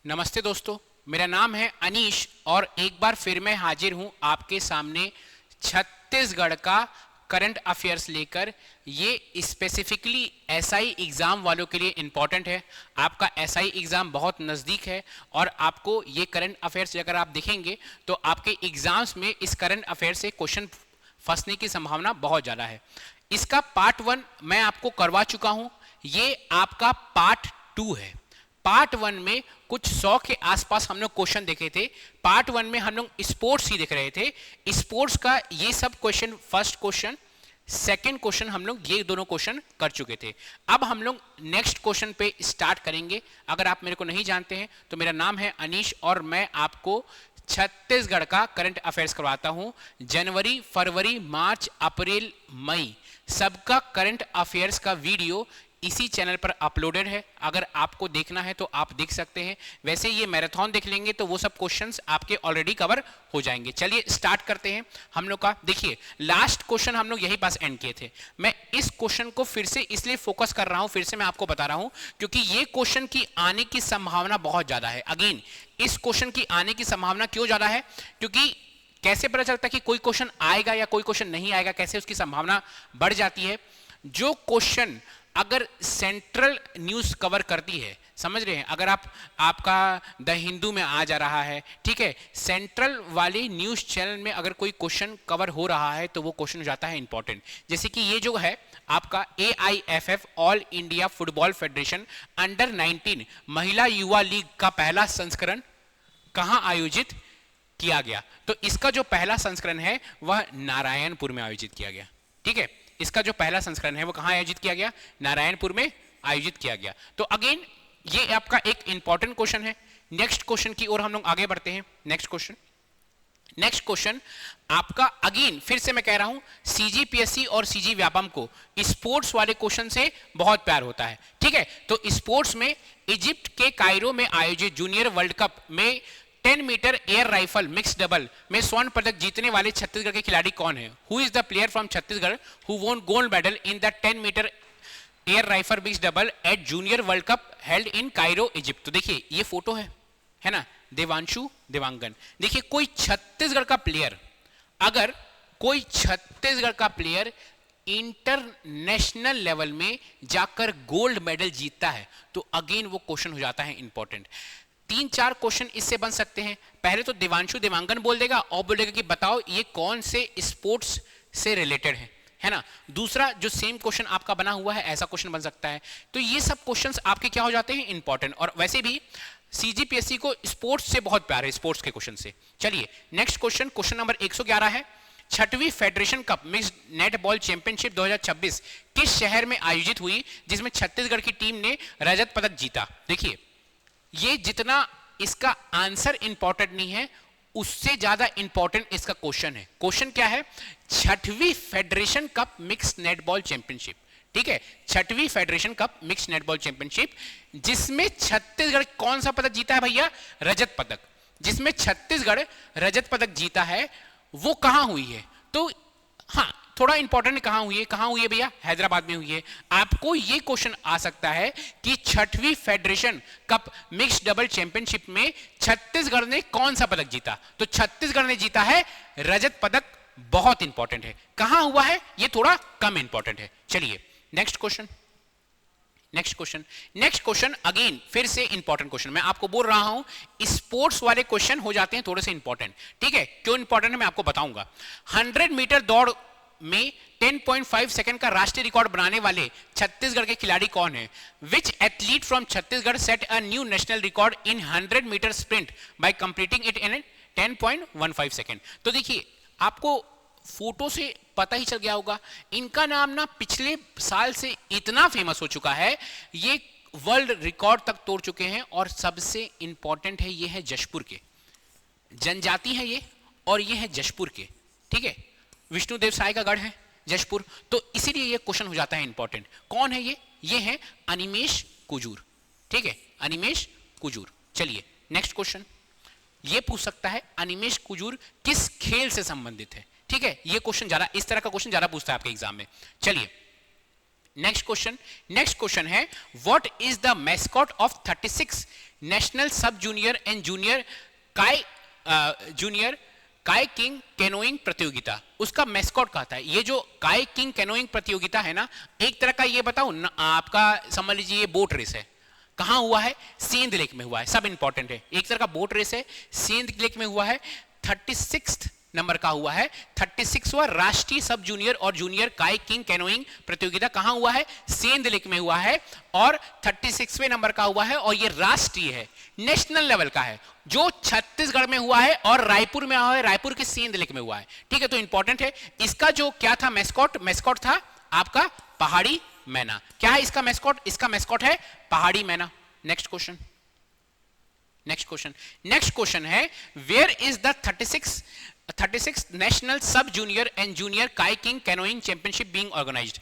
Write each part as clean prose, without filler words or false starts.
नमस्ते दोस्तों, मेरा नाम है अनीश और एक बार फिर मैं हाजिर हूं आपके सामने छत्तीसगढ़ का करंट अफेयर्स लेकर। ये स्पेसिफिकली एसआई एग्ज़ाम वालों के लिए इम्पॉर्टेंट है। आपका एसआई एग्ज़ाम बहुत नज़दीक है और आपको ये करंट अफेयर्स अगर आप देखेंगे तो आपके एग्ज़ाम्स में इस करंट अफेयर से क्वेश्चन फंसने की संभावना बहुत ज़्यादा है। इसका पार्ट 1 मैं आपको करवा चुका हूँ, ये आपका पार्ट 2 है। पार्ट 1 में कुछ 100 के आसपास हम लोग क्वेश्चन देखे थे। पार्ट 1 में हम लोग स्पोर्ट्स ही देख रहे थे। स्पोर्ट्स का ये सब question, first question, second question, हम लोग ये दोनों क्वेश्चन कर चुके थे। अब हम लोग नेक्स्ट क्वेश्चन पे स्टार्ट करेंगे। अगर आप मेरे को नहीं जानते हैं तो मेरा नाम है अनीश और मैं आपको छत्तीसगढ़ का करंट अफेयर्स करवाता हूं। जनवरी, फरवरी, मार्च, अप्रैल, मई सबका करंट अफेयर्स का वीडियो इसी चैनल पर अपलोडेड है। अगर आपको देखना है तो आप देख सकते हैं। वैसे ये मैराथन देख लेंगे तो वो सब क्वेश्चंस आपके ऑलरेडी कवर हो जाएंगे। चलिए स्टार्ट करते हैं हम लोग का। देखिए, लास्ट क्वेश्चन हम लोग यही पास एंड किए थे। मैं इस क्वेश्चन को फिर से इसलिए फोकस कर रहा हूं, फिर से मैं आपको बता रहा हूं क्योंकि ये क्वेश्चन की आने की संभावना बहुत ज्यादा है। अगेन, इस क्वेश्चन की आने की संभावना क्यों ज्यादा है? क्योंकि कैसे पता चलता है कि कोई क्वेश्चन आएगा या कोई क्वेश्चन नहीं आएगा, कैसे उसकी संभावना बढ़ जाती है? जो क्वेश्चन अगर सेंट्रल न्यूज कवर करती है, समझ रहे हैं, अगर आपका द हिंदू में आ जा रहा है, ठीक है, सेंट्रल वाले न्यूज चैनल में अगर कोई क्वेश्चन कवर हो रहा है तो वो क्वेश्चन हो जाता है इंपॉर्टेंट। जैसे कि ये जो है आपका AIFF all India football federation under 19 महिला युवा लीग का पहला संस्करण कहां आयोजित किया गया? तो इसका जो पहला संस्करण है वह नारायणपुर में आयोजित किया गया। ठीक है, इसका जो पहला संस्करण है वो कहां आयोजित किया गया? नारायणपुर में आयोजित किया गया। तो अगेन ये आपका एक इंपॉर्टेंट क्वेश्चन है। नेक्स्ट क्वेश्चन की ओर हम लोग आगे बढ़ते हैं। नेक्स्ट क्वेश्चन आपका, अगेन फिर से मैं कह रहा हूं, CGPSC और CG व्यापम को स्पोर्ट्स वाले क्वेश्चन से बहुत प्यार होता है। ठीक है, तो स्पोर्ट्स में इजिप्ट के कायरो में आयोजित जूनियर वर्ल्ड कप में 10 meter air rifle mix double में स्वर्ण पदक जीतने वाले छत्तीसगढ़ के खिलाड़ी कौन है? Who is the player from Chhattisgarh who won gold medal in the 10 meter air rifle mix double at junior world cup held in Cairo, Egypt. तो देखिए ये फोटो है ना, देवांशु देवांगन। देखिए कोई छत्तीसगढ़ का प्लेयर, अगर कोई छत्तीसगढ़ का प्लेयर इंटरनेशनल लेवल में जाकर गोल्ड मेडल जीतता है तो अगेन वो क्वेश्चन हो जाता है इंपॉर्टेंट। 3-4 क्वेश्चन इससे बन सकते हैं। पहले तो देवांशु देवांगन बोल देगा और बोलेगा कि बताओ ये कौन से स्पोर्ट्स से रिलेटेड है ना। दूसरा जो सेम क्वेश्चन आपका बना हुआ है ऐसा क्वेश्चन बन सकता है। तो ये सब क्वेश्चंस आपके क्या हो जाते हैं? इंपॉर्टेंट। और वैसे भी CGPSC को स्पोर्ट्स से बहुत प्यार है, स्पोर्ट्स के क्वेश्चन से। चलिए नेक्स्ट क्वेश्चन नंबर 111 है। छठवीं federation cup mixed netball championship 2026 किस शहर में आयोजित हुई जिसमें छत्तीसगढ़ की टीम ने रजत पदक जीता? देखिए ये जितना इसका आंसर इंपॉर्टेंट नहीं है उससे ज्यादा इंपॉर्टेंट इसका क्वेश्चन है। क्वेश्चन क्या है? छठवीं federation cup mix netball championship. ठीक है, छठवीं federation cup mix netball championship जिसमें छत्तीसगढ़ कौन सा पदक जीता है भैया? रजत पदक। जिसमें छत्तीसगढ़ रजत पदक जीता है वो कहां हुई है? तो हाँ, थोड़ा इंपॉर्टेंट, कहां हुई है भैया? हैदराबाद में हुई है। आपको ये क्वेश्चन आ सकता है कि छठवीं federation cup mix double championship में छत्तीसगढ़ ने कौन सा पदक जीता? तो छत्तीसगढ़ ने जीता है रजत पदक। बहुत इंपॉर्टेंट है। कहां हुआ है ये थोड़ा कम इंपॉर्टेंट है। चलिए नेक्स्ट क्वेश्चन अगेन फिर से इंपॉर्टेंट क्वेश्चन। मैं आपको बोल रहा हूं स्पोर्ट्स वाले क्वेश्चन हो जाते हैं थोड़े से इंपॉर्टेंट। ठीक है, क्यों इंपॉर्टेंट है मैं आपको बताऊंगा। 100 मीटर दौड़ में 10.5 सेकंड का राष्ट्रीय रिकॉर्ड बनाने वाले छत्तीसगढ़ के खिलाड़ी कौन है? Which athlete from Chhattisgarh set a new national record in 100 metre sprint by completing it in 10.15 second. तो देखिए आपको फोटो से पता ही चल गया होगा, इनका नाम ना पिछले साल से इतना फेमस हो चुका है, ये वर्ल्ड रिकॉर्ड तक तोड़ चुके हैं। और सबसे इंपॉर्टेंट है ये है जशपुर के, जनजाति है ये, और ये है जशपुर के। ठीक है, विष्णुदेव साय का गढ़ है जशपुर, तो इसीलिए ये क्वेश्चन हो जाता है इंपॉर्टेंट। कौन है ये है अनिमेश कुजूर। ठीक है, अनिमेश कुजूर। चलिए नेक्स्ट क्वेश्चन ये पूछ सकता है अनिमेश कुजूर किस खेल से संबंधित है? ठीक है, ये क्वेश्चन ज्यादा, इस तरह का क्वेश्चन ज्यादा पूछता है आपके एग्जाम में। चलिए नेक्स्ट क्वेश्चन है what is the mascot of 36 national sub junior and junior kayaking canoeing प्रतियोगिता, उसका मैस्कॉट कहता है। ये जो काय किंग कैनोइंग प्रतियोगिता है ना, एक तरह का ये बताऊं ना, आपका समझ लीजिए ये बोट रेस है। कहां हुआ है? सेंध लेक में हुआ है। सब इंपॉर्टेंट है, एक तरह का बोट रेस है, सेंध लेक में हुआ है। 36 नंबर का हुआ है, 36वां राष्ट्रीय सब जूनियर और जूनियर काय किंग कैनोइंग प्रतियोगिता कहां हुआ है? सेंध लेक में हुआ है और 36वें नंबर का हुआ है और ये राष्ट्रीय है, नेशनल लेवल का है, जो छत्तीसगढ़ में हुआ है और रायपुर में हुआ है, रायपुर के सेंध लेक में हुआ है। ठीक है, तो इंपॉर्टेंट है। इसका जो क्या था मैस्कॉट था आपका पहाड़ी मैना। क्या है इसका मैस्कॉट? इसका मैस्कॉट है पहाड़ी मैना। नेक्स्ट क्वेश्चन है where is the 36 national sub junior and junior kayaking canoeing championship being organised.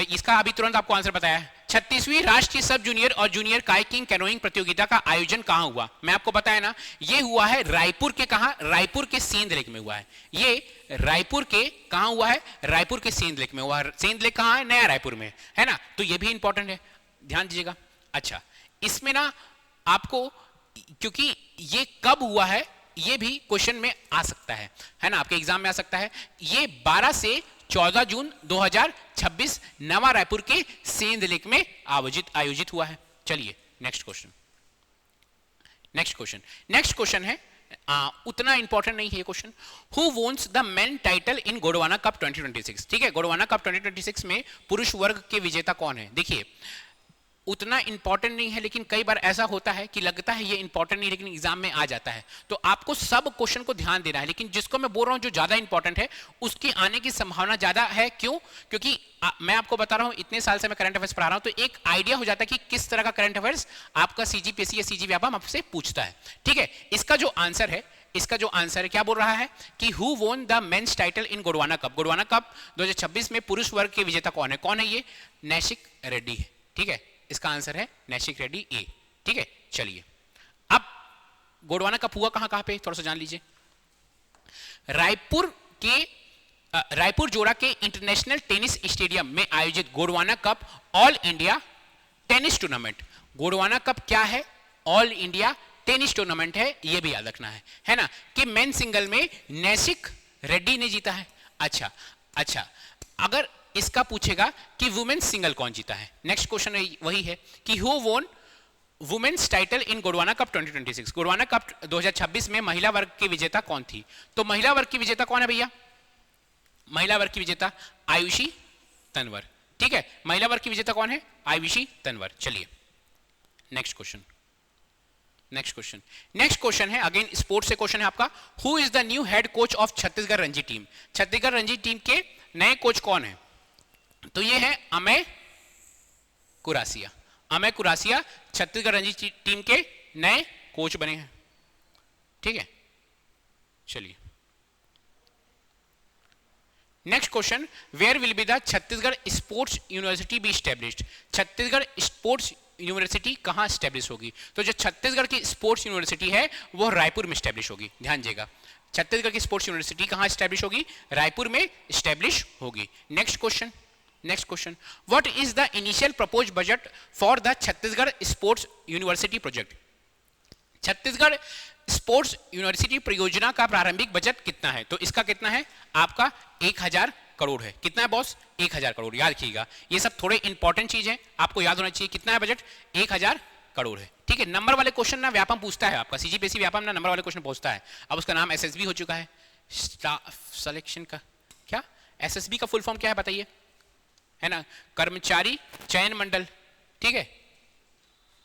इसका अभी तुरंत आपको आंसर बताया। 36वीं राष्ट्रीय सब जूनियर और जूनियर काय किंग कैनोइंग प्रतियोगिता का आयोजन कहां हुआ? मैं आपको बताया ना, ये हुआ है रायपुर के। कहां? रायपुर के सेंध लेक में हुआ है। ये रायपुर के कहां हुआ है? रायपुर के सेंध लेक में हुआ है। सेंध लेक कहां है? नया रायपुर में है ना, तो ये भी इंपॉर्टेंट है, ध्यान दीजिएगा। अच्छा, इसमें ना आपको, क्योंकि ये कब हुआ है ये भी क्वेश्चन में आ सकता है ना, आपके एग्जाम में आ सकता है। ये 12 से 14 जून 2026 नवा रायपुर के सेंध लेक में आयोजित हुआ है। चलिए नेक्स्ट क्वेश्चन है उतना इंपॉर्टेंट नहीं है ये question. Who वोन्स the main title in Gondwana cup 2026? ठीक है, गोंडवाना कप 2026 में पुरुष वर्ग के विजेता कौन है? देखिए उतना इंपॉर्टेंट नहीं है, लेकिन कई बार ऐसा होता है कि लगता है ये इंपॉर्टेंट नहीं, लेकिन एग्जाम में आ जाता है। तो आपको सब क्वेश्चन को ध्यान देना है, लेकिन जिसको मैं बोल रहा हूं जो ज्यादा इंपॉर्टेंट है उसकी आने की संभावना ज्यादा है। क्यों? क्योंकि मैं आपको बता रहा हूं, इतने साल से मैं करंट अफेयर्स पढ़ा रहा हूं, तो एक आइडिया हो जाता है कि किस तरह का करंट अफेयर्स आपका सीजीपीएससी या सीजी व्यापम आपसे पूछता है। ठीक है, इसका जो आंसर है क्या बोल रहा है कि who won the men's title in Gondwana cup? Gondwana cup 2026 में पुरुष वर्ग के विजेता कौन है? कौन है ये? नैशिक रेड्डी है। ठीक है, इसका आंसर है नैशिक रेड्डी ए। ठीक है, चलिए अब गोंडवाना कप हुआ कहां पे थोड़ा सा जान लीजिए। रायपुर जोड़ा के इंटरनेशनल टेनिस स्टेडियम में आयोजित Gondwana cup all India tennis tournament. Gondwana cup क्या है? ऑल इंडिया टेनिस टूर्नामेंट है, यह भी याद रखना है ना, कि मेन सिंगल में नैशिक रेड्डी ने जीता है। अच्छा, अगर इसका पूछेगा कि वुमेन्स सिंगल कौन जीता है, नेक्स्ट क्वेश्चन वही है कि who won women's title in Gondwana cup 2026? Gondwana cup 2026 में महिला वर्ग की विजेता कौन थी? तो महिला वर्ग की विजेता कौन है भैया? महिला वर्ग की विजेता आयुषी तंवर। ठीक है, महिला वर्ग की विजेता कौन है? आयुषी तंवर। चलिए नेक्स्ट क्वेश्चन है अगेन स्पोर्ट्स से क्वेश्चन है आपका। Who is the new head coach of Chhattisgarh Ranji team? Chhattisgarh Ranji team के नए कोच कौन है? तो ये है अमय कुरासिया छत्तीसगढ़ रणजी टीम के नए कोच बने हैं। ठीक है, चलिए next question, where will be the Chhattisgarh sports university be established? Chhattisgarh sports university कहां स्टैब्लिश होगी? तो जो छत्तीसगढ़ की स्पोर्ट्स यूनिवर्सिटी है वो रायपुर में स्टैब्लिश होगी। ध्यान दीजिएगा, छत्तीसगढ़ की स्पोर्ट्स यूनिवर्सिटी कहां स्टैब्लिश होगी? रायपुर में स्टैब्लिश होगी। Next question, what is the initial proposed budget for the Chhattisgarh sports university project? Chhattisgarh sports university परियोजना का प्रारंभिक बजट कितना है? तो इसका कितना है आपका? 1000 करोड़ है। कितना है बॉस? 1000 करोड़। याद रखिएगा, ये सब थोड़े इंपॉर्टेंट चीज है, आपको याद होना चाहिए। कितना है बजट? 1000 करोड़ है। ठीक है, नंबर वाले क्वेश्चन ना व्यापम पूछता है आपका, सीजीपीएससी व्यापम ना नंबर वाले क्वेश्चन पूछता है। अब उसका नाम एसएसबी हो चुका है, स्टाफ सिलेक्शन का क्या? एसएसबी का फुल फॉर्म क्या है बताइए? है ना, कर्मचारी चयन मंडल। ठीक है,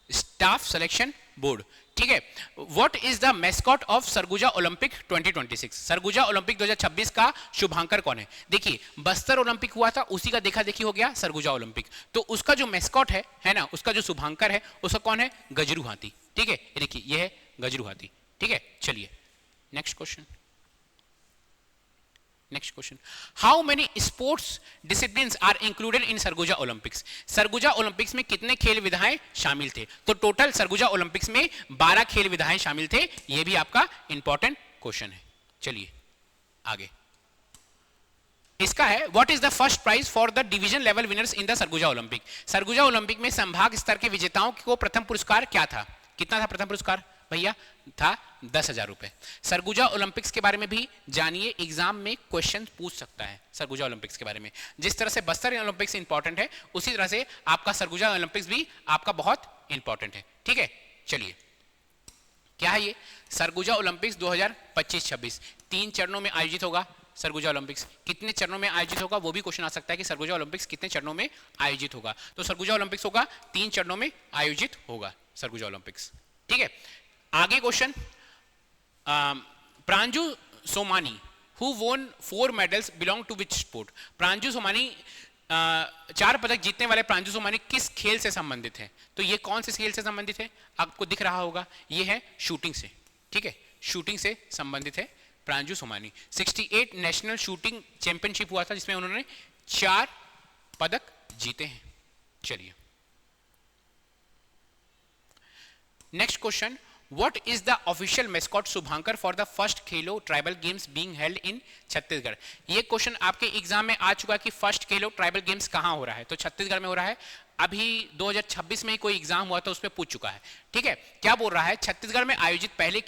स्टाफ सिलेक्शन बोर्ड। ठीक है, what is the mascot of Surguja Olympic 2026? Surguja Olympic 2026 का शुभांकर कौन है? देखिए बस्तर ओलंपिक हुआ था, उसी का देखा देखी हो गया सरगुजा ओलंपिक, तो उसका जो मैस्कॉट है ना, उसका जो शुभांकर है उसका कौन है? गजरू हाथी। ठीक है, देखिए ये है गजरू हाथी। ठीक है, चलिए next question, how many sports disciplines are included in Surguja Olympics? Surguja Olympics में कितने खेल विधाएं शामिल थे? तो टोटल सरगुजा ओलंपिक्स में 12 खेल विधाएं शामिल थे। यह भी आपका इंपॉर्टेंट क्वेश्चन है। चलिए आगे, इसका है what is the first prize for the division level winners in the Surguja Olympic. Surguja Olympic में संभाग स्तर के विजेताओं को प्रथम पुरस्कार क्या था? कितना था प्रथम पुरस्कार भैया? था 10,000 रुपए। सरगुजा ओलंपिक्स के बारे में भी जानिए, एग्जाम में क्वेश्चन पूछ सकता है सरगुजा ओलंपिक्स के बारे में। जिस तरह से बस्तर ओलंपिक्स इंपॉर्टेंट है उसी तरह से आपका सरगुजा ओलंपिक्स भी आपका बहुत इंपॉर्टेंट है। ठीक है, चलिए क्या है ये? सरगुजा ओलंपिक्स 2025-26 3 चरणों में आयोजित होगा। सरगुजा ओलंपिक्स कितने चरणों में आयोजित होगा वो भी क्वेश्चन आ सकता है कि सरगुजा ओलंपिक्स कितने चरणों में आयोजित होगा। तो सरगुजा ओलंपिक्स होगा 3 चरणों में आयोजित होगा सरगुजा ओलंपिक्स। ठीक है, आगे question, Pranju Somani who won 4 medals belong to which sport? Pranju Somani 4 पदक जीतने वाले प्रांजू सोमानी किस खेल से संबंधित है? तो ये कौन से खेल से संबंधित है? आपको दिख रहा होगा, ये है शूटिंग से। ठीक है, शूटिंग से संबंधित है Pranju Somani. 68 national shooting championship हुआ था जिसमें उन्होंने 4 पदक जीते हैं। चलिए next question, What is the official mascot Shubhankar for the first Khelo tribal games being held in Chhattisgarh? ये क्वेश्चन आपके एग्जाम में आ चुका कि फर्स्ट खेलो ट्राइबल गेम्स कहाँ हो रहा है, तो छत्तीसगढ़ में हो रहा है। अभी 2026 में ही कोई एग्जाम हुआ था उसमें पूछ चुका है। ठीक है, क्या बोल रहा है? छत्तीसगढ़ में आयोजित पहले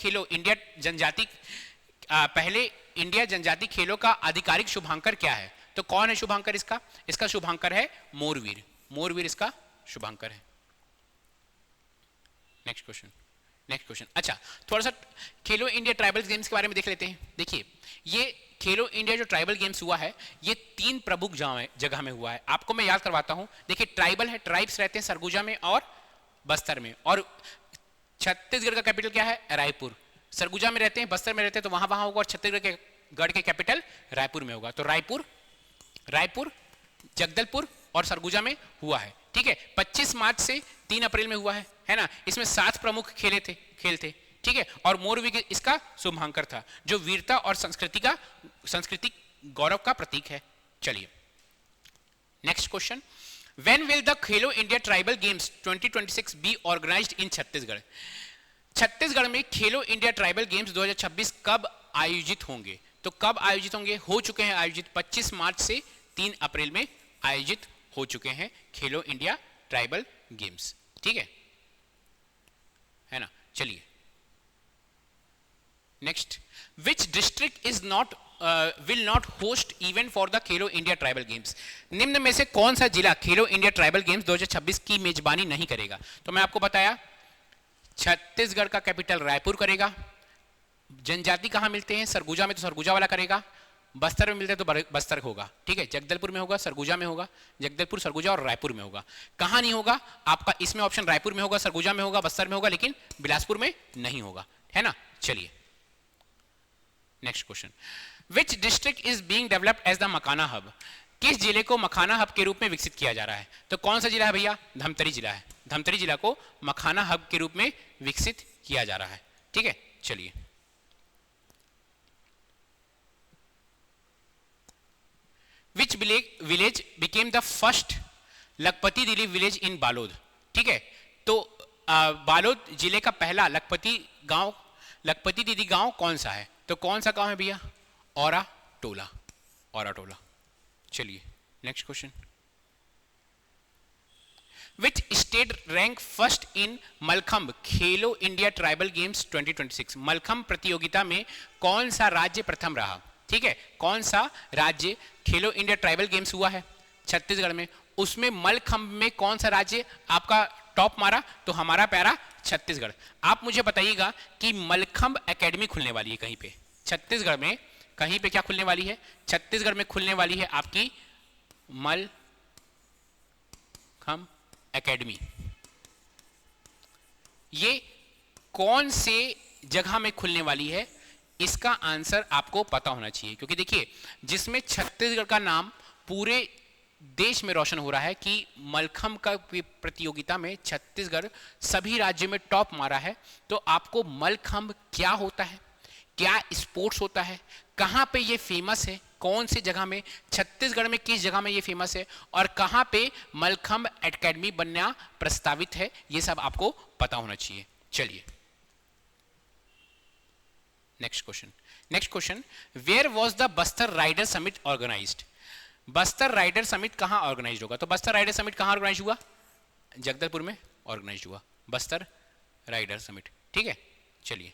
इंडिया जनजाति खेलों का आधिकारिक शुभांकर क्या है? तो कौन है शुभांकर इसका? इसका शुभांकर है मोरवीर। मोरवीर इसका शुभांकर है। नेक्स्ट क्वेश्चन, अच्छा थोड़ा सा खेलो इंडिया ट्राइबल गेम्स के बारे में देख लेते हैं। देखिए ये खेलो इंडिया जो ट्राइबल गेम्स हुआ है ये 3 प्रमुख जगह में हुआ है। आपको मैं याद करवाता हूं। देखिए ट्राइबल है, ट्राइब्स रहते हैं सरगुजा में और बस्तर में, और छत्तीसगढ़ का कैपिटल क्या है? रायपुर। सरगुजा में रहते हैं, बस्तर में रहते हैं, तो वहां होगा, और छत्तीसगढ़ के कैपिटल रायपुर में होगा। तो रायपुर जगदलपुर और सरगुजा में हुआ है। ठीक है, 25 मार्च से 3 अप्रैल में हुआ है ना। इसमें 7 प्रमुख खेल थे। ठीक है, और मोरवी इसका शुभांकर था जो वीरता और सांस्कृतिक गौरव का प्रतीक है। चलिए next question, when will the Khelo India tribal games 2026 be organised in Chhattisgarh? Chhattisgarh में खेलो इंडिया ट्राइबल गेम्स 2026 कब आयोजित होंगे? तो कब आयोजित होंगे? हो चुके हैं आयोजित, 25 मार्च से 3 अप्रैल में आयोजित हो चुके हैं खेलो इंडिया ट्राइबल गेम्स। ठीक है ना। चलिए next, which district is not will not host event for the Khelo India tribal games? निम्न में से कौन सा जिला खेलो इंडिया ट्राइबल गेम्स 2026 की मेजबानी नहीं करेगा? तो मैं आपको बताया छत्तीसगढ़ का कैपिटल रायपुर करेगा। जनजाति कहां मिलते हैं? सरगुजा में, तो सरगुजा वाला करेगा। बस्तर में मिलते हैं तो बस्तर होगा। ठीक है, जगदलपुर में होगा, सरगुजा में होगा, जगदलपुर, सरगुजा और रायपुर में होगा। कहां नहीं होगा? आपका इसमें ऑप्शन रायपुर में होगा, सरगुजा में होगा, बस्तर में होगा, लेकिन बिलासपुर में नहीं होगा, है ना। चलिए next question, which district is being developed as the makhana hub? किस जिले को मखाना हब के रूप में विकसित किया जा रहा है? तो कौन सा जिला है भैया? धमतरी जिला है। धमतरी जिला को मखाना हब के रूप में विकसित किया जा रहा है। ठीक है, चलिए Which village became the first लखपति दीदी विलेज इन बालोद? ठीक है, तो बालोद जिले का पहला लखपति दीदी गांव कौन सा है? तो कौन सा गांव है भैया? औरा टोला। चलिए next question, which state rank first in mallakhamb Khelo India tribal games 2026? Mallakhamb प्रतियोगिता में कौन सा राज्य प्रथम रहा? ठीक है, कौन सा राज्य खेलो इंडिया ट्राइबल गेम्स हुआ है छत्तीसगढ़ में, उसमें मलखंब में कौन सा राज्य आपका टॉप मारा? तो हमारा प्यारा छत्तीसगढ़। आप मुझे बताइएगा कि मलखंब एकेडमी खुलने वाली है कहीं पे छत्तीसगढ़ में, कहीं पे क्या खुलने वाली है? छत्तीसगढ़ में खुलने वाली है आपकी मलखंब एकेडमी। ये कौन से जगह में खुलने वाली है? इसका आंसर आपको पता होना चाहिए, क्योंकि देखिए जिसमें छत्तीसगढ़ का नाम पूरे देश में रोशन हो रहा है कि मलखंब का प्रतियोगिता में छत्तीसगढ़ सभी राज्यों में टॉप मारा है। तो आपको मलखंब क्या होता है, क्या स्पोर्ट्स होता है, कहां पे ये फेमस है, कौन सी जगह में, छत्तीसगढ़ में किस जगह में ये फेमस है, और कहां पे मलखंब एकेडमी बनना प्रस्तावित है, ये सब आपको पता होना चाहिए। चलिए next question, where was the Bastar rider summit organised? Bastar rider summit कहां ऑर्गेनाइज होगा? तो बस्तर राइडर समिट कहां ऑर्गेनाइज हुआ? जगदलपुर में ऑर्गेनाइज हुआ बस्तर राइडर समिट। ठीक है, चलिए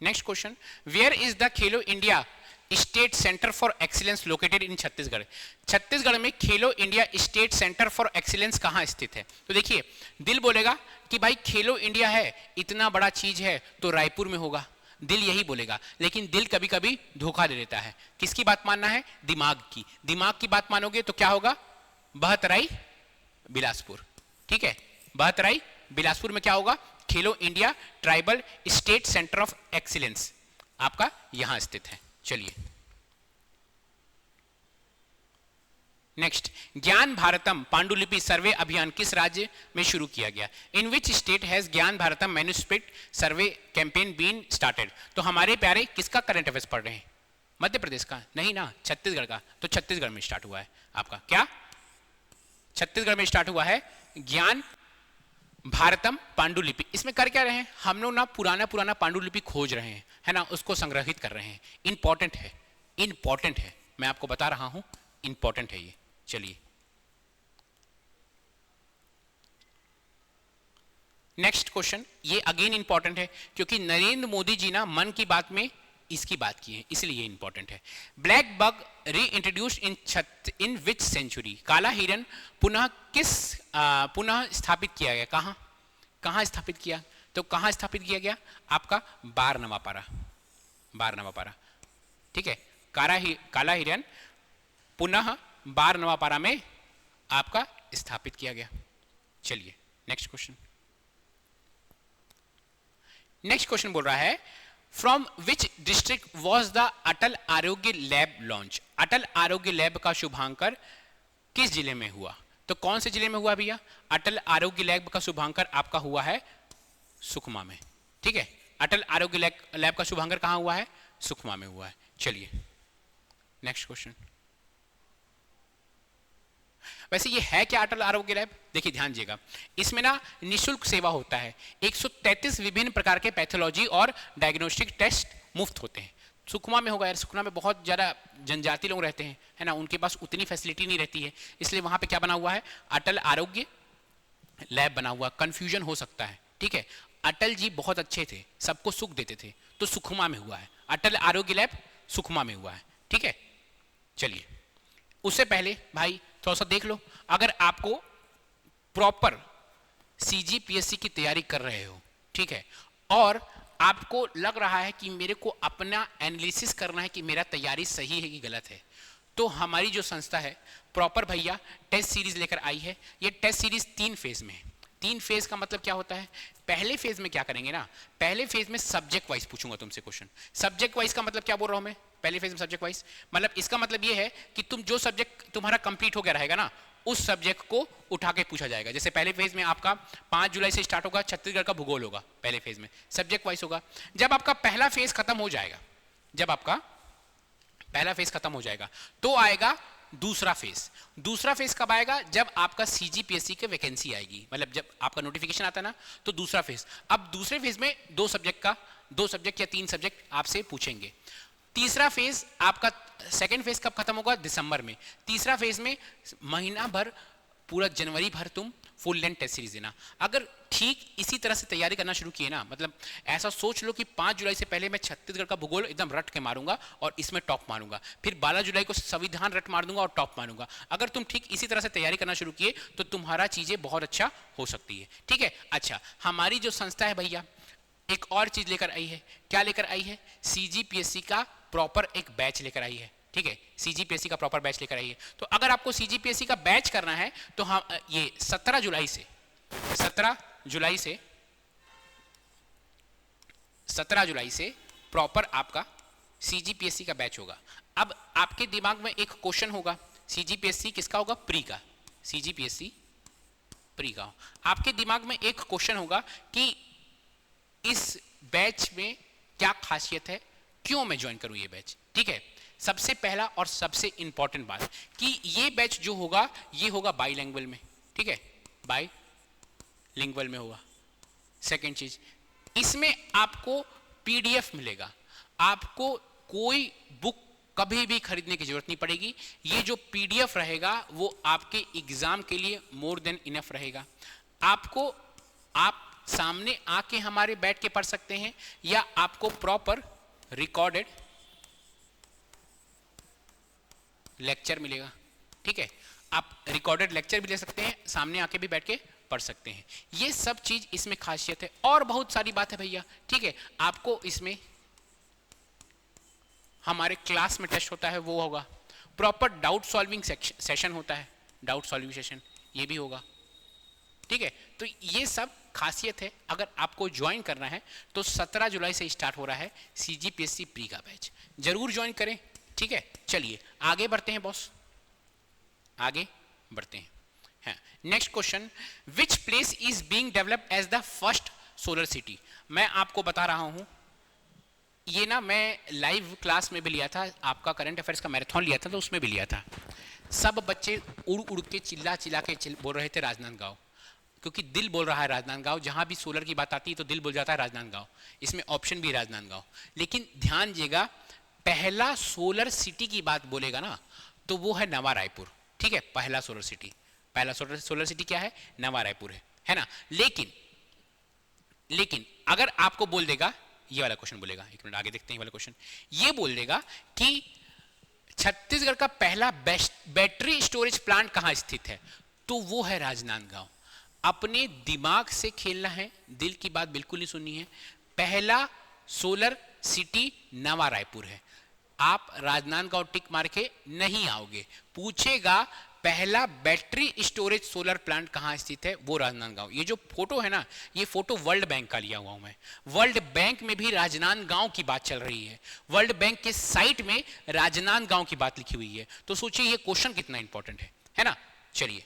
next question, where is the Khelo India state centre for excellence located in Chhattisgarh? Chhattisgarh में Khelo India state centre for excellence कहां स्थित है? तो देखिए, दिल बोलेगा कि भाई खेलो इंडिया है, इतना बड़ा चीज है तो रायपुर में होगा, दिल यही बोलेगा। लेकिन दिल कभी कभी धोखा दे देता है। किसकी बात मानना है? दिमाग की। दिमाग की बात मानोगे तो क्या होगा? बहतराई बिलासपुर। ठीक है, बहतराई बिलासपुर में क्या होगा? खेलो India tribal state centre of excellence आपका यहां स्थित है। चलिए नेक्स्ट, ज्ञान भारतम पांडुलिपि सर्वे अभियान किस राज्य में शुरू किया गया? इन विच state has Gyan Bharatam manuscript survey campaign been started? तो हमारे प्यारे किसका करंट अफेयर्स पढ़ रहे हैं? मध्य प्रदेश का? नहीं ना, छत्तीसगढ़ का। तो छत्तीसगढ़ में स्टार्ट हुआ है आपका क्या? छत्तीसगढ़ में स्टार्ट हुआ है ज्ञान भारतम पांडुलिपि। इसमें कर क्या रहे हैं हम लोग ना? पुराना पांडुलिपि खोज रहे हैं, है ना, उसको संग्रहित कर रहे हैं। इंपॉर्टेंट है, इंपॉर्टेंट है, मैं आपको बता रहा हूं, इंपॉर्टेंट है ये। चलिए नेक्स्ट क्वेश्चन, ये अगेन इंपॉर्टेंट है क्योंकि नरेंद्र मोदी जी ना मन की बात में इसकी बात की है, इसलिए ये इंपॉर्टेंट है। ब्लैक बग री इंट्रोड्यूस इन विच सेंचुरी? काला हिरन पुनः स्थापित किया गया कहां? कहां स्थापित किया? तो कहां स्थापित किया गया? आपका बारनवापारा, बारनवापारा। ठीक है, काला हिरन पुनः बारनवापारा में आपका स्थापित किया गया। चलिए नेक्स्ट क्वेश्चन, नेक्स्ट क्वेश्चन बोल रहा है from which district was the Atal Arogya lab launch? Atal Arogya lab का शुभांकर किस जिले में हुआ? तो कौन से जिले में हुआ भैया? अटल आरोग्य लैब का शुभांकर आपका हुआ है सुकमा में। ठीक है, अटल आरोग्य लैब का शुभांकर कहां हुआ है? सुकमा में हुआ है। चलिए नेक्स्ट क्वेश्चन, वैसे ये है क्या अटल आरोग्य लैब? देखिए ध्यान दीजिएगा, इसमें ना निशुल्क सेवा होता है। 133 विभिन्न प्रकार के पैथोलॉजी और डायग्नोस्टिक टेस्ट मुफ्त होते हैं। सुकमा में होगा यार, सुकमा में बहुत ज़्यादा जनजाति लोग रहते हैं, है ना, उनके पास उतनी फैसिलिटी नहीं रहती है, इसलिए वहां पे क्या बना हुआ है? अटल आरोग्य लैब बना हुआ। कंफ्यूजन हो सकता है, ठीक है। अटल जी बहुत अच्छे थे, सबको सुख देते थे, तो सुकमा में हुआ है। अटल आरोग्य लैब सुकमा में हुआ है, ठीक है। चलिए उससे पहले भाई थोड़ा सा देख लो, अगर आपको प्रॉपर सीजीपीएससी की तैयारी कर रहे हो, ठीक है, और आपको लग रहा है कि मेरे को अपना एनालिसिस करना है कि मेरा तैयारी सही है कि गलत है, तो हमारी जो संस्था है प्रॉपर भैया टेस्ट सीरीज लेकर आई है। ये टेस्ट सीरीज 3 फेज में है। 3 फेज का मतलब क्या होता है? पहले फेज में क्या करेंगे ना, पहले फेज में सब्जेक्ट वाइज पूछूंगा तुमसे क्वेश्चन। सब्जेक्ट वाइज का मतलब क्या बोल रहा हूं मैं? पहले फेज में सब्जेक्ट वाइज मतलब इसका मतलब ये है कि तुम जो सब्जेक्ट तुम्हारा कंप्लीट हो गया रहेगा ना, उस सब्जेक्ट को उठा के पूछा जाएगा। जैसे पहले फेज में आपका 5 जुलाई से स्टार्ट होगा, छत्तीसगढ़ का भूगोल होगा, पहले फेज में सब्जेक्ट वाइज होगा। जब आपका पहला फेज खत्म हो जाएगा, जब आपका पहला फेज खत्म हो जाएगा तो आएगा दूसरा फेज। दूसरा फेज कब आएगा? जब आपका सीजीपीएससी के वैकेंसी आएगी, मतलब जब आपका नोटिफिकेशन आता है ना, तो दूसरा फेज। अब दूसरे फेज में 2 सब्जेक्ट या 3 सब्जेक्ट आपसे पूछेंगे। तीसरा फेज आपका, सेकेंड फेज कब खत्म होगा? दिसंबर में। तीसरा फेज में महीना भर, पूरा जनवरी भर तुम फुल लेंथ टेस्ट सीरीज देना। अगर ठीक इसी तरह से तैयारी करना शुरू किए ना, मतलब ऐसा सोच लो कि 5 जुलाई से पहले मैं छत्तीसगढ़ का भूगोल एकदम रट के मारूंगा और इसमें टॉप मारूंगा, फिर 12 जुलाई को संविधान रट मार दूंगा और टॉप मारूंगा। अगर तुम ठीक इसी तरह से तैयारी करना शुरू किए तो तुम्हारा चीजें बहुत अच्छा हो सकती है, ठीक है। अच्छा, हमारी जो संस्था है भैया एक और चीज लेकर आई है। क्या लेकर आई है? सीजीपीएससी का प्रॉपर एक बैच लेकर आई है, ठीक है। सीजीपीएससी का प्रॉपर बैच लेकर आई है। तो अगर आपको सीजीपीएससी का बैच करना है तो हम ये 17 जुलाई से प्रॉपर आपका सीजीपीएससी का बैच होगा। अब आपके दिमाग में एक क्वेश्चन होगा, सीजीपीएससी किसका होगा? प्री का। सीजीपीएससी प्री का। आपके दिमाग में एक क्वेश्चन होगा कि इस बैच में क्या खासियत है, क्यों मैं ज्वाइन करूं ये बैच, ठीक है। सबसे पहला और सबसे इंपॉर्टेंट बात कि ये बैच जो होगा ये होगा बाईलिंगुअल में, ठीक है, बाईलिंगुअल में होगा। सेकंड चीज, इसमें आपको पीडीएफ मिलेगा, आपको कोई बुक कभी भी खरीदने की जरूरत नहीं पड़ेगी। ये जो पीडीएफ रहेगा वो आपके एग्जाम के लिए मोर देन इनफ रहेगा। आपको आप सामने आके हमारे बैठ के पढ़ सकते हैं या आपको प्रॉपर रिकॉर्डेड लेक्चर मिलेगा। ठीक है, आप रिकॉर्डेड लेक्चर भी ले सकते हैं, सामने आके भी बैठ के पढ़ सकते हैं। ये सब चीज इसमें खासियत है और बहुत सारी बात है भैया। ठीक है, आपको इसमें हमारे क्लास में टेस्ट होता है वो होगा, प्रॉपर डाउट सॉल्विंग सेशन होता है, डाउट सॉल्विंग सेशन ये भी होगा। ठीक है, तो ये सब खासियत है। अगर आपको ज्वाइन करना है तो 17 जुलाई से स्टार्ट हो रहा है सीजीपीएससी प्री का बैच, जरूर ज्वाइन करें। ठीक है, चलिए आगे बढ़ते हैं बॉस, आगे बढ़ते हैं। Next question, which place is being developed as the first solar city. मैं आपको बता रहा हूं, ये ना मैं लाइव क्लास में भी लिया था, आपका करंट अफेयर्स का मैराथन लिया था तो उसमें भी लिया था। सब बच्चे उड़ उड़ के चिल्ला चिल्ला के बोल रहे थे राजनांदगांव, क्योंकि दिल बोल रहा है राजनांदगांव। जहां भी सोलर की बात आती है तो दिल बोल जाता है राजनांदगांव, इसमें ऑप्शन भी है राजनांदगांव। लेकिन ध्यान दीजिएगा, पहला सोलर सिटी की बात बोलेगा ना तो वो है नवा रायपुर। ठीक है, पहला सोलर सिटी, पहला सोलर सिटी क्या है, नवा रायपुर है ना। लेकिन अगर आपको बोल देगा, ये वाला क्वेश्चन बोलेगा, एक मिनट आगे देखते हैं, ये वाला क्वेश्चन ये बोल देगा कि छत्तीसगढ़ का पहला बैटरी स्टोरेज प्लांट कहां स्थित है, तो वो है राजनांदगांव। अपने दिमाग से खेलना है, दिल की बात बिल्कुल नहीं सुननी है। पहला सोलर सिटी नवा रायपुर है। आप राजनांदगांव टिक मार के नहीं आओगे, पूछेगा पहला बैटरी स्टोरेज सोलर प्लांट कहां स्थित है, वो राजनांदगांव। ये जो फोटो है ना, ये फोटो वर्ल्ड बैंक का लिया हुआ हूं मैं। वर्ल्ड बैंक में भी राजनांदगांव की बात चल रही है, वर्ल्ड बैंक के साइट में राजनांदगांव की बात लिखी हुई है। तो सोचिए ये क्वेश्चन कितना इंपॉर्टेंट है ना। चलिए,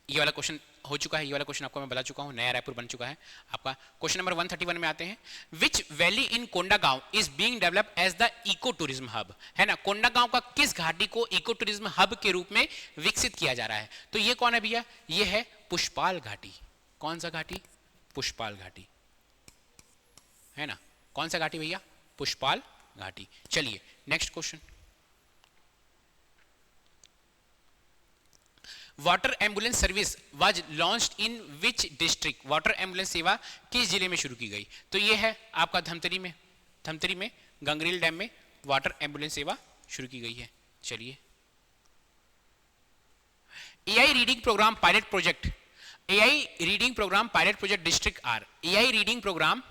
ये वाला क्वेश्चन हो चुका है, ये वाला क्वेश्चन आपको मैं बता चुका हूं, नया रायपुर बन चुका है आपका। क्वेश्चन नंबर 131 में आते हैं, which valley in Kondagaon is being developed as the eco tourism hub, है ना। कोंडागांव का किस घाटी को इको टूरिज्म हब के रूप में विकसित किया जा रहा है, तो ये कौन है भैया, ये है पुष्पाल घाटी। कौन सा घाटी, पुष्पाल घाटी, है ना। कौन सा घाटी भैया, पुष्पाल घाटी। चलिए next question, water ambulance service was launched in which district. Water ambulance सेवा किस जिले में शुरू की गई, तो यह है आपका धमतरी में गंगरेल डैम में वाटर एम्बुलेंस सेवा शुरू की गई है। चलिए, AI reading programme pilot project, AI reading programme pilot project district are. AI reading programme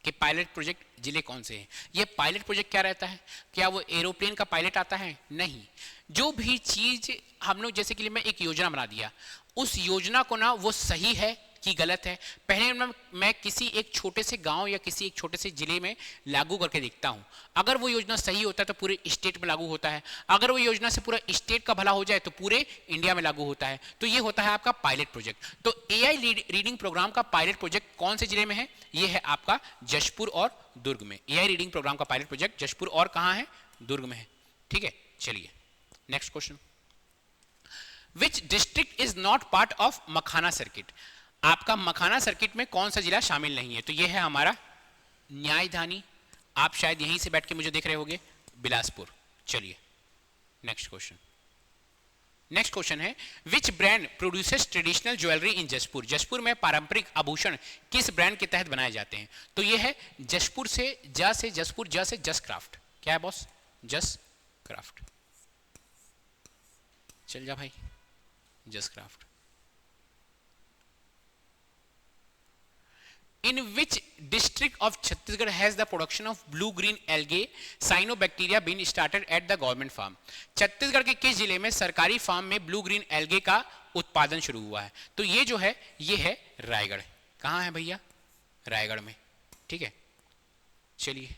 के पायलट प्रोजेक्ट जिले कौन से हैं। ये पायलट प्रोजेक्ट क्या रहता है, क्या वो एरोप्लेन का पायलट आता है, नहीं। जो भी चीज हम लोग, जैसे कि मैं एक योजना बना दिया, उस योजना को ना वो सही है कि गलत है, पहले मैं किसी एक छोटे से गांव या किसी एक छोटे से जिले में लागू करके देखता हूं। अगर वो योजना सही होता है तो पूरे स्टेट में लागू होता है, अगर वो योजना से पूरा स्टेट का भला हो जाए तो पूरे इंडिया में लागू होता है। तो ये होता है आपका पायलट प्रोजेक्ट। तो एआई रीडिंग प्रोग्राम का पायलट प्रोजेक्ट कौन से जिले में है, ये है आपका जशपुर और दुर्ग में। एआई रीडिंग प्रोग्राम का पायलट प्रोजेक्ट जशपुर और कहां है, दुर्ग में है। ठीक है, चलिए next question, which district is not part of makhana circuit. आपका मखाना सर्किट में कौन सा जिला शामिल नहीं है, तो यह है हमारा न्यायधानी। आप शायद यहीं से बैठ के मुझे देख रहे होंगे, बिलासपुर। चलिए नेक्स्ट क्वेश्चन, नेक्स्ट क्वेश्चन है, which brand produces traditional jewellery इन जशपुर। जशपुर में पारंपरिक आभूषण किस ब्रांड के तहत बनाए जाते हैं, तो यह है जशपुर से जसपुर से जस क्राफ्ट। क्या है बॉस, जस क्राफ्ट। चल जा भाई, जस craft. In which district of Chhattisgarh has the production of blue-green algae cyanobacteria been started at the government farm? Chhattisgarh के किस जिले में सरकारी फार्म में ब्लू ग्रीन एल्गे का उत्पादन शुरू हुआ है, तो ये जो है ये है रायगढ़। कहाँ है भैया, रायगढ़ में। ठीक है, चलिए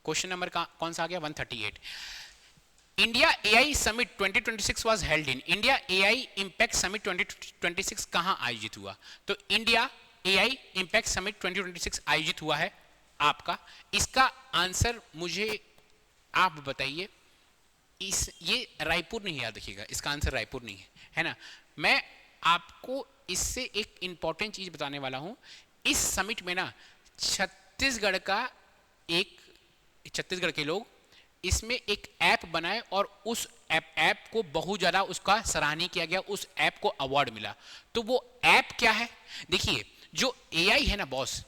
क्वेश्चन नंबर कौन सा आ गया, 138। India AI summit 2026 was held in. India AI impact summit 2026 कहां आयोजित हुआ, तो इंडिया एआई इंपैक्ट समिट 2026 आयोजित हुआ है आपका। इसका आंसर मुझे आप बताइए, ये रायपुर नहीं, याद रखिएगा इसका आंसर रायपुर नहीं है ना। मैं आपको इससे एक इंपॉर्टेंट चीज बताने वाला हूं। इस समिट में ना छत्तीसगढ़ का एक छत्तीसगढ़ के लोग इसमें एक ऐप बनाए और उस ऐप को बहुत ज़्यादा उसका सराहनीय किया गया, उस ऐप को अवार्ड मिला। तो वो ऐप क्या है? देखिए, जो एआई है ना बॉस,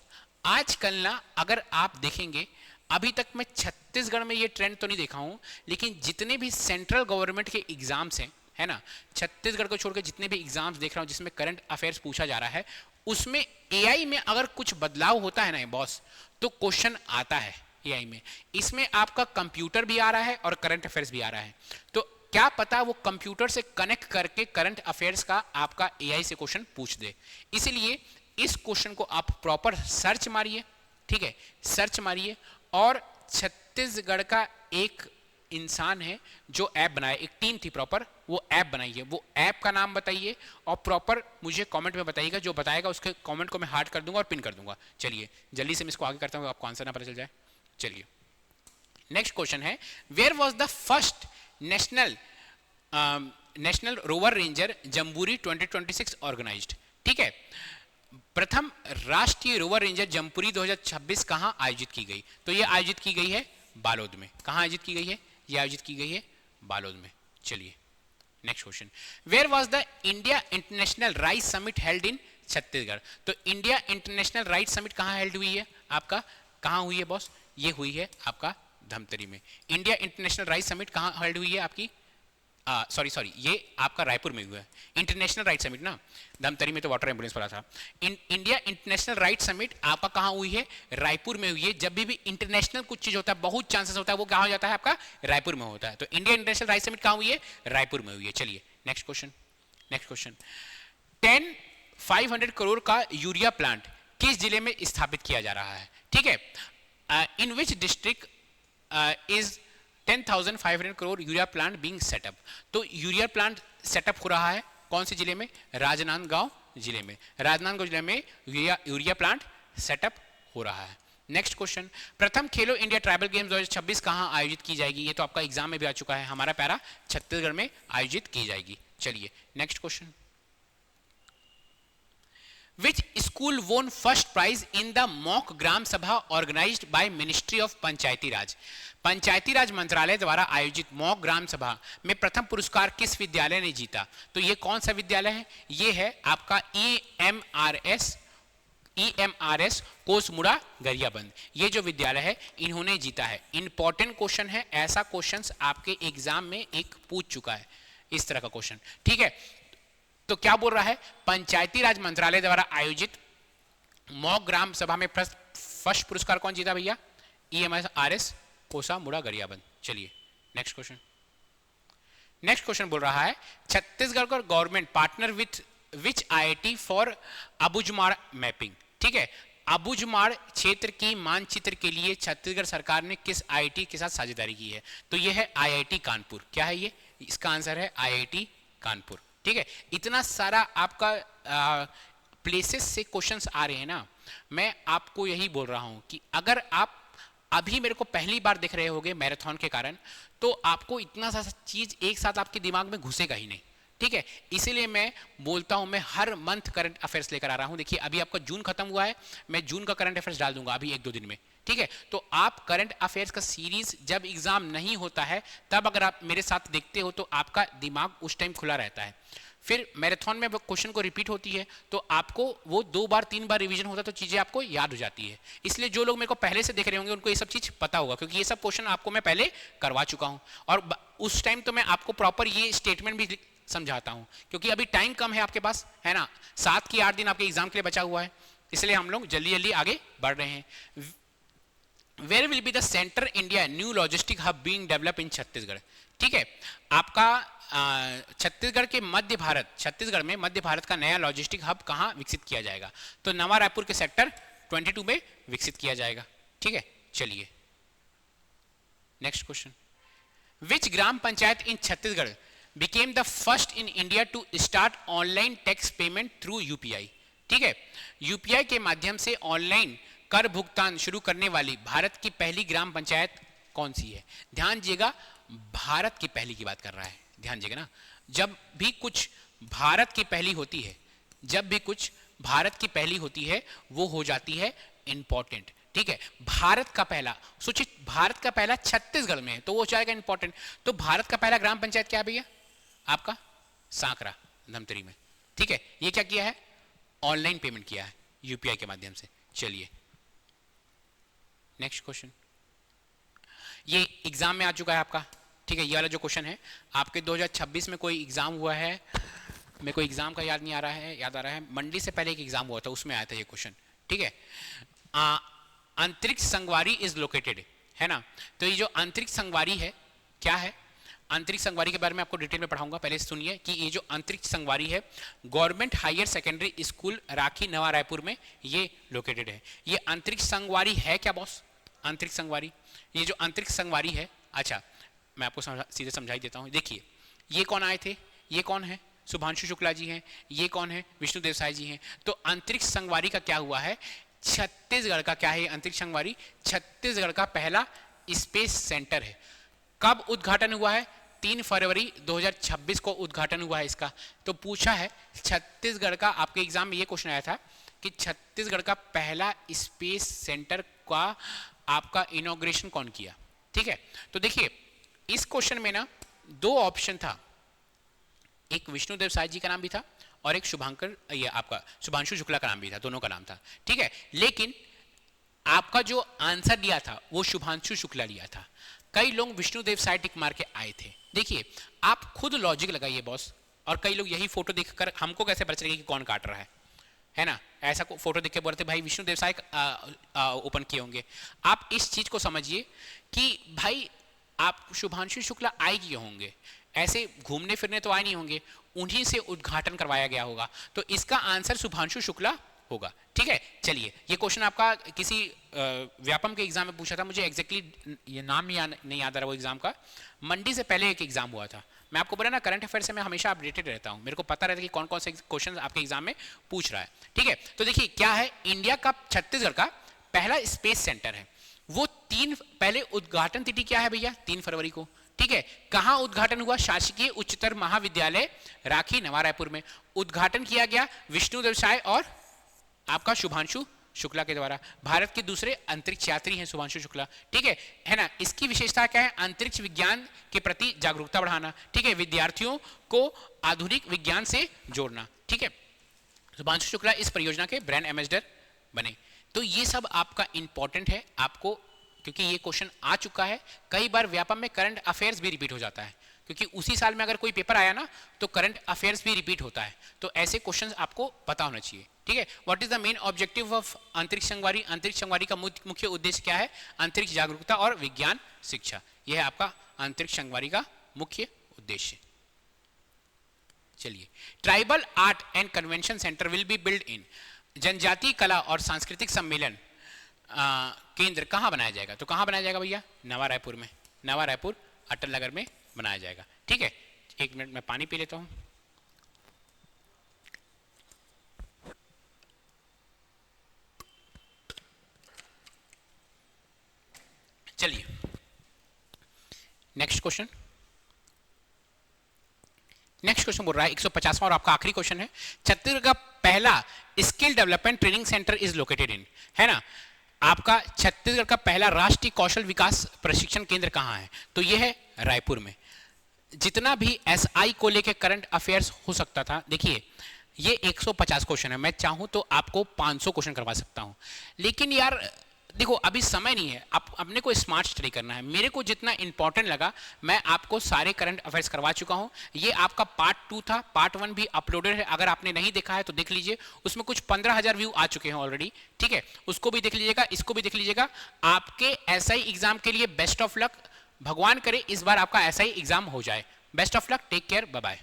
आजकल ना अगर आप देखेंगे, अभी तक मैं छत्तीसगढ़ में ये ट्रेंड तो नहीं देखा हूं, लेकिन जितने भी सेंट्रल गवर्नमेंट के एग्जाम्स हैं, है ना, छत्तीसगढ़ को छोड़कर जितने भी एग्जाम्स देख रहा हूं जिसमें करंट अफेयर्स पूछा जा रहा है, उसमें एआई में अगर कुछ बदलाव होता है ना बॉस, तो क्वेश्चन आता है एआई में। इसमें आपका कंप्यूटर भी आ रहा है और करंट अफेयर्स भी आ रहा है। तो क्या पता वो कंप्यूटर से कनेक्ट करके करंट अफेयर्स का आपका एआई से क्वेश्चन पूछ दे। इसलिए इस क्वेश्चन को आप प्रॉपर सर्च मारिए, ठीक है, सर्च मारिए, और छत्तीसगढ़ का एक इंसान है जो ऐप बनाया, एक टीम थी प्रॉपर, वो ऐप बनाई है, वो ऐप का नाम बताइए और प्रॉपर मुझे कमेंट में बताइएगा। जो बताएगा उसके कमेंट को मैं हार्ट कर दूंगा और पिन कर दूंगा। चलिए जल्दी से मैं इसको आगे करता हूँ, आपको आंसर ना पता चल जाए। चलिए नेक्स्ट क्वेश्चन है, where was the first national rover ranger jamboree 2026 organised? ठीक है, प्रथम राष्ट्रीय रोवर रेंजर जमपुरी 2026 कहां आयोजित की गई? तो यह आयोजित की गई है बालोद में। कहां आयोजित की गई है? यह आयोजित की गई है बालोद में। चलिए next question, where was the India international rice summit held in Chhattisgarh? तो इंडिया इंटरनेशनल राइस समिट कहां हेल्ड हुई है आपका? कहां हुई है बॉस? ये हुई है आपका धमतरी में। इंडिया इंटरनेशनल राइस समिट कहां हेल्ड हुई है आपकी? सॉरी, ये आपका रायपुर में हुआ है इंटरनेशनल राइट समिट ना, धमतरी में तो वाटर एम्बुलेंस पड़ा था। इंडिया इंटरनेशनल राइट समिट आपका कहां हुई है? रायपुर में हुई है। जब भी इंटरनेशनल कुछ चीज होता है, बहुत चांसेस होता है वो कहां हो जाता है आपका? रायपुर में होता है। तो इंडिया इंटरनेशनल राइट समिट कहां हुई है? रायपुर में हुई है। चलिए नेक्स्ट क्वेश्चन, 500 करोड़ का यूरिया प्लांट किस जिले में स्थापित किया जा रहा है? ठीक है, in which district is 10,500 crore urea plant being set up? तो यूरिया प्लांट सेटअप हो रहा है कौन से जिले में? राजनांदगांव जिले में। राजनांदगांव जिले में यूरिया प्लांट सेटअप हो रहा है। नेक्स्ट क्वेश्चन, प्रथम खेलो इंडिया ट्राइबल गेम्स 2026 कहां आयोजित की जाएगी? ये तो आपका एग्जाम में भी आ चुका है, हमारा पैरा छत्तीसगढ़ में आयोजित की जाएगी। चलिए next question, Which school won first prize in the mock ग्राम सभा organized by Ministry of पंचायती राज? पंचायती राज मंत्रालय द्वारा आयोजित मॉक ग्राम सभा में प्रथम पुरस्कार किस विद्यालय ने जीता? तो ये कौन सा विद्यालय है? ये है आपका EMRS कोसमुड़ा गरियाबंद। ये जो विद्यालय है इन्होंने जीता है। इंपॉर्टेंट क्वेश्चन है, ऐसा क्वेश्चन आपके एग्जाम में एक पूछ चुका है, इस तरह का क्वेश्चन। ठीक है, तो क्या बोल रहा है? पंचायती राज मंत्रालय द्वारा आयोजित मॉक ग्राम सभा में फर्स्ट पुरस्कार कौन जीता भैया? EMRS कोसामुड़ा गरियाबंद। चलिए नेक्स्ट क्वेश्चन बोल रहा है, छत्तीसगढ़ का government partner with which IIT for Abujhmarh mapping? ठीक है, अबुझमाड़ क्षेत्र की मानचित्र के लिए छत्तीसगढ़ सरकार ने किस IIT के साथ साझेदारी की है? तो यह है IIT कानपुर। क्या है ये? इसका आंसर है IIT कानपुर। ठीक है, इतना सारा आपका प्लेसेस से क्वेश्चंस आ रहे हैं ना, मैं आपको यही बोल रहा हूं कि अगर आप अभी मेरे को पहली बार देख रहे होगे मैराथन के कारण, तो आपको इतना सा चीज एक साथ आपके दिमाग में घुसेगा ही नहीं। ठीक है, इसीलिए मैं बोलता हूं, मैं हर मंथ करंट अफेयर्स लेकर आ रहा हूं। देखिए अभी आपका जून खत्म हुआ है, मैं जून का करंट अफेयर्स डाल दूंगा अभी 1-2 दिन में। ठीक है, तो आप करंट अफेयर्स का सीरीज जब एग्जाम नहीं होता है तब अगर आप मेरे साथ देखते हो तो आपका दिमाग उस टाइम खुला रहता है। फिर मैराथन में क्वेश्चन को रिपीट होती है तो आपको वो 2 बार 3 बार रिवीजन होता है तो चीजें आपको याद हो जाती है। इसलिए जो लोग मेरे को पहले से देख रहे होंगे उनको ये सब चीज पता होगा, क्योंकि ये सब क्वेश्चन आपको मैं पहले करवा चुका हूं और उस टाइम तो मैं आपको प्रॉपर ये स्टेटमेंट भी समझाता हूं, क्योंकि अभी टाइम कम है आपके पास, है ना, 7 की 8 दिन आपके एग्जाम के लिए बचा हुआ है, इसलिए हम लोग जल्दी जल्दी आगे बढ़ रहे हैं। Where will be the centre India new logistic hub being develop in Chhattisgarh? ठीक है, आपका छत्तीसगढ़ में मध्य भारत का नया लॉजिस्टिक हब कहां विकसित किया जाएगा? तो नवा रायपुर के सेक्टर 22 में विकसित किया जाएगा। ठीक है, चलिए next question, which gram panchayat in Chhattisgarh became the first in India to start online tax payment through UPI? ठीक है, UPI के माध्यम से ऑनलाइन कर भुगतान शुरू करने वाली भारत की पहली ग्राम पंचायत कौन सी है? ध्यान दीजिएगा, भारत की पहली की बात कर रहा है, ध्यान दीजिएगा ना। जब भी कुछ भारत की पहली होती है वो हो जाती है इंपॉर्टेंट। ठीक है, भारत का पहला, सोचिए भारत का पहला छत्तीसगढ़ में है, तो वो जाएगा इंपॉर्टेंट। तो भारत का पहला ग्राम पंचायत क्या है भैया आपका? सांकरा, धमतरी में। ठीक है, ये क्या किया है? ऑनलाइन पेमेंट किया है यूपीआई के माध्यम से। चलिए नेक्स्ट क्वेश्चन, ये एग्जाम में आ चुका है आपका। ठीक है, ये वाला जो क्वेश्चन है आपके 2026 में कोई एग्जाम हुआ है, मेरे को एग्जाम का याद नहीं आ रहा है, याद आ रहा है मंडी से पहले एक एग्जाम हुआ था, उसमें आया था ये क्वेश्चन। ठीक है, अंतरिक्ष संगवारी इज लोकेटेड, है ना। तो ये जो अंतरिक्ष संगवारी है क्या है? अंतरिक्ष संगवारी के बारे में आपको डिटेल में पढ़ाऊंगा, पहले सुनिए कि ये जो अंतरिक्ष संगवारी है गवर्नमेंट हायर सेकेंडरी स्कूल राखी नवा रायपुर में ये लोकेटेड है। ये अंतरिक्ष संगवारी है क्या बॉस? अंतरिक्ष संगवारी, ये जो अंतरिक्ष संगवारी है, अच्छा मैं आपको सीधे समझाई देता हूँ। देखिए ये कौन आए थे, ये कौन है? शुभांशु शुक्ला जी हैं। ये कौन है? विष्णु देवसाई जी हैं। तो अंतरिक्ष संगवारी का क्या हुआ है? छत्तीसगढ़ का क्या है अंतरिक्ष संगवारी? छत्तीसगढ़ का पहला स्पेस सेंटर है। कब उद्घाटन हुआ है? 3 फरवरी 2026 को उद्घाटन हुआ है इसका। तो पूछा है छत्तीसगढ़ का, आपके एग्जाम में ये क्वेश्चन आया था कि छत्तीसगढ़ का पहला स्पेस सेंटर का आपका इनॉग्रेशन कौन किया। ठीक है, तो देखिए इस क्वेश्चन में ना 2 ऑप्शन था, एक विष्णु देवसाई जी का नाम भी था और एक शुभांकर, ये आपका शुभांशु शुक्ला का नाम भी था, दोनों का नाम था। ठीक है, लेकिन आपका जो आंसर दिया था वो शुभांशु शुक्ला लिया था। कई लोग विष्णु देवसाई टिक मार के आए थे। देखिए आप खुद लॉजिक लगाइए बॉस, और कई लोग यही फोटो देखकर हमको कैसे पता चलेगा कि कौन काट रहा है ना। ऐसा फोटो देख के बोलते भाई विष्णु देवसाई ओपन किए होंगे। आप इस चीज को समझिए कि भाई आप शुभांशु शुक्ला आए किए होंगे, ऐसे घूमने फिरने तो आए नहीं होंगे, उन्हीं से उद्घाटन करवाया गया होगा। तो इसका आंसर शुभांशु शुक्ला होगा। ठीक है, चलिए ये क्वेश्चन आपका किसी व्यापम के एग्जाम में पूछा था, मुझे एग्जैक्टली ये नाम नहीं याद आ रहा वो एग्जाम का। मंडी से पहले एक एग्जाम हुआ था। मैं आपको बोला ना करंट अफेयर से मैं हमेशा अपडेटेड रहता हूँ, मेरे को पता रहता है कि कौन कौन से क्वेश्चन आपके एग्जाम में पूछ रहा है। ठीक है, तो देखिए क्या है, इंडिया का छत्तीसगढ़ का पहला स्पेस सेंटर है। वो 3 पहले उद्घाटन तिथि क्या है भैया? 3 फरवरी को। ठीक है, कहां उद्घाटन हुआ? शासकीय उच्चतर महाविद्यालय राखी नवा रायपुर में उद्घाटन किया गया विष्णु देवसाई और आपका शुभांशु शुक्ला के द्वारा। भारत के दूसरे अंतरिक्ष यात्री हैं शुभांशु शुक्ला। ठीक है ना। इसकी विशेषता क्या है? अंतरिक्ष विज्ञान के प्रति जागरूकता बढ़ाना। ठीक है, विद्यार्थियों को आधुनिक विज्ञान से जोड़ना। ठीक है, शुभांशु शुक्ला इस परियोजना के ब्रांड एम्बेसडर बने। तो ये सब आपका इंपॉर्टेंट है आपको, क्योंकि ये क्वेश्चन आ चुका है। कई बार व्यापम में करंट अफेयर्स भी रिपीट हो जाता है, क्योंकि उसी साल में अगर कोई पेपर आया ना तो करंट अफेयर्स भी रिपीट होता है। तो ऐसे क्वेश्चंस आपको पता होना चाहिए। ठीक है, what is the main objective of अंतरिक्ष संगवारी? अंतरिक्ष संगवारी का मुख्य उद्देश्य क्या है? अंतरिक्ष जागरूकता और विज्ञान शिक्षा। यह है आपका अंतरिक्ष संगवारी का मुख्य उद्देश्य। चलिए, tribal art and convention centre will be build in, जनजातीय कला और सांस्कृतिक सम्मेलन केंद्र कहां बनाया जाएगा? तो कहां बनाया जाएगा भैया? नवा रायपुर में। नवा रायपुर अटल नगर में बनाया जाएगा। ठीक है, 1 मिनट में पानी पी लेता हूं। चलिए नेक्स्ट क्वेश्चन। नेक्स्ट क्वेश्चन बोल रहा है 150वां और आपका आखिरी क्वेश्चन है, छत्तीसगढ़ का पहला skill development training centre is located in, है ना। आपका छत्तीसगढ़ का पहला राष्ट्रीय कौशल विकास प्रशिक्षण केंद्र कहां है? तो यह है रायपुर में। जितना भी एसआई को लेके करंट अफेयर्स हो सकता था, देखिए ये 150 क्वेश्चन है, मैं चाहूं तो आपको 500 क्वेश्चन करवा सकता हूं, लेकिन यार देखो अभी समय नहीं है, आप अपने को स्मार्ट स्टडी करना है। मेरे को जितना इंपॉर्टेंट लगा मैं आपको सारे करंट अफेयर्स करवा चुका हूं। ये आपका पार्ट 2 था, पार्ट 1 भी अपलोडेड है, अगर आपने नहीं देखा है तो देख लीजिए, उसमें कुछ 15,000 व्यू आ चुके हैं ऑलरेडी। ठीक है, उसको भी देख लीजिएगा, इसको भी देख लीजिएगा। आपके एसआई एग्जाम के लिए बेस्ट ऑफ लक, भगवान करे इस बार आपका एसआई एग्जाम हो जाए। Best of luck, take care, bye bye.